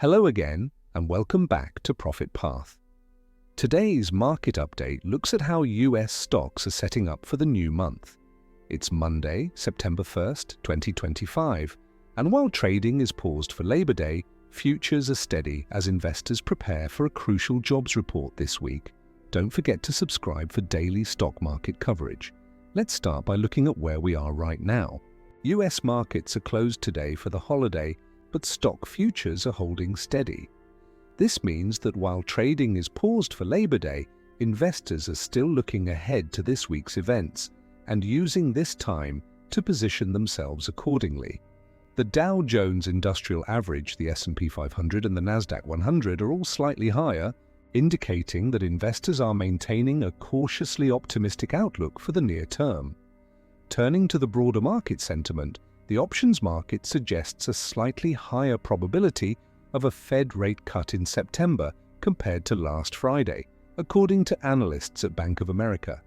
Hello again, and welcome back to Profit Path. Today's market update looks at how US stocks are setting up for the new month. It's Monday, September 1st, 2025, and while trading is paused for Labor Day, futures are steady as investors prepare for a crucial jobs report this week. Don't forget to subscribe for daily stock market coverage. Let's start by looking at where we are right now. US markets are closed today for the holiday, but stock futures are holding steady. This means that while trading is paused for Labor Day, investors are still looking ahead to this week's events and using this time to position themselves accordingly. The Dow Jones Industrial Average, the S&P 500 and the Nasdaq 100 are all slightly higher, indicating that investors are maintaining a cautiously optimistic outlook for the near term. Turning to the broader market sentiment, the options market suggests a slightly higher probability of a Fed rate cut in September compared to last Friday, according to analysts at Bank of America.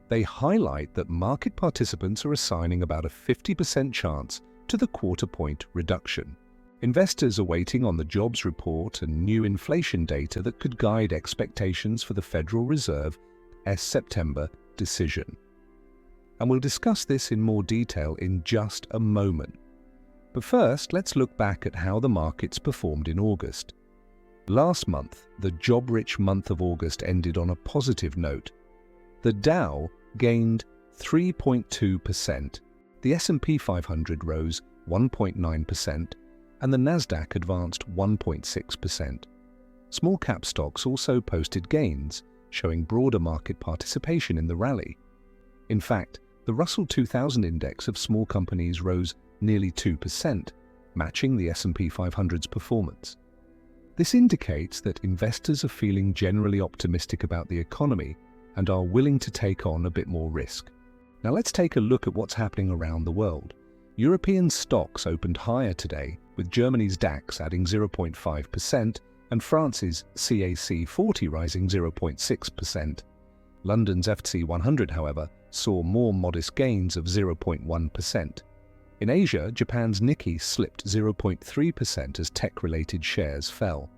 They highlight that market participants are assigning about a 50% chance to the quarter-point reduction. Investors are waiting on the jobs report and new inflation data that could guide expectations for the Federal Reserve's September decision. And we'll discuss this in more detail in just a moment. But first, let's look back at how the markets performed in August. Last month, the job-rich month of August ended on a positive note. The Dow gained 3.2%, the S&P 500 rose 1.9%, and the Nasdaq advanced 1.6%. Small-cap stocks also posted gains, showing broader market participation in the rally. In fact, the Russell 2000 index of small companies rose nearly 2%, matching the S&P 500's performance. This indicates that investors are feeling generally optimistic about the economy and are willing to take on a bit more risk. Now let's take a look at what's happening around the world. European stocks opened higher today, with Germany's DAX adding 0.5% and France's CAC 40 rising 0.6%. London's FTSE 100, however, saw more modest gains of 0.1%. In Asia, Japan's Nikkei slipped 0.3% as tech-related shares fell.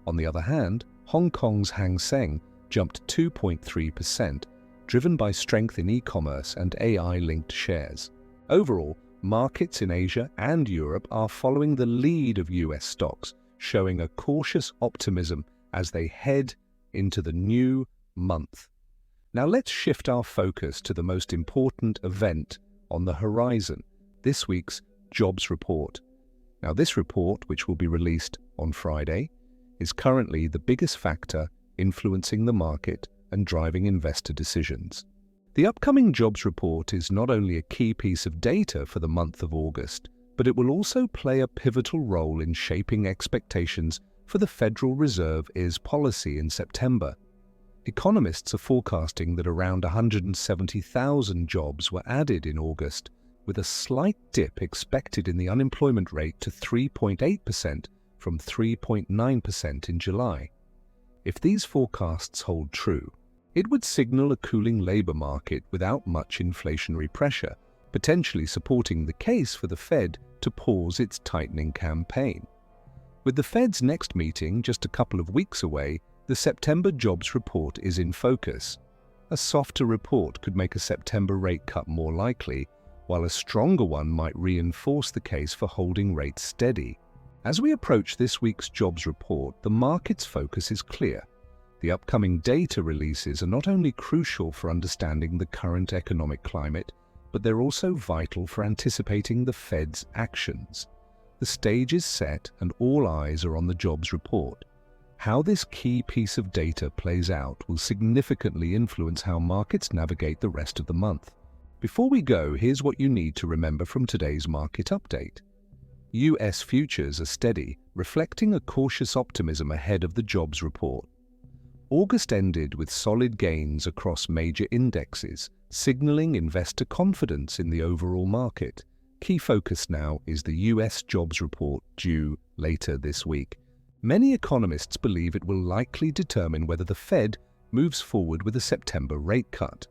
On the other hand, Hong Kong's Seng jumped 2.3%, driven by strength in e-commerce and AI-linked shares. Overall, markets in Asia and Europe are following the lead of US stocks, showing a cautious optimism as they head into the new month. Now let's shift our focus to the most important event on the horizon, this week's jobs report. Now this report, which will be released on Friday, is currently the biggest factor influencing the market and driving investor decisions. The upcoming jobs report is not only a key piece of data for the month of August, but it will also play a pivotal role in shaping expectations for the Federal Reserve's policy in September. Economists are forecasting that around 170,000 jobs were added in August, with a slight dip expected in the unemployment rate to 3.8% from 3.9% in July. If these forecasts hold true, it would signal a cooling labor market without much inflationary pressure, potentially supporting the case for the Fed to pause its tightening campaign. With the Fed's next meeting just a couple of weeks away, the September jobs report is in focus. A softer report could make a September rate cut more likely, while a stronger one might reinforce the case for holding rates steady. As we approach this week's jobs report, the market's focus is clear. The upcoming data releases are not only crucial for understanding the current economic climate, but they're also vital for anticipating the Fed's actions. The stage is set and all eyes are on the jobs report. How this key piece of data plays out will significantly influence how markets navigate the rest of the month. Before we go, here's what you need to remember from today's market update. US futures are steady, reflecting a cautious optimism ahead of the jobs report. August ended with solid gains across major indexes, signaling investor confidence in the overall market. Key focus now is the US jobs report due later this week. Many economists believe it will likely determine whether the Fed moves forward with a September rate cut.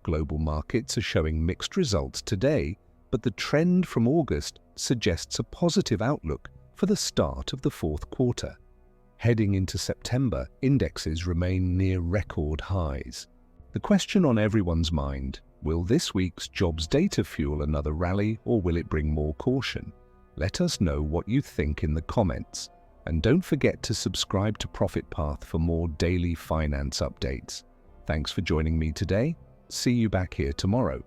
Global markets are showing mixed results today, but the trend from August suggests a positive outlook for the start of the fourth quarter. Heading into September, indexes remain near record highs. The question on everyone's mind: will this week's jobs data fuel another rally, or will it bring more caution? Let us know what you think in the comments. And don't forget to subscribe to Profit Path for more daily finance updates. Thanks for joining me today. See you back here tomorrow.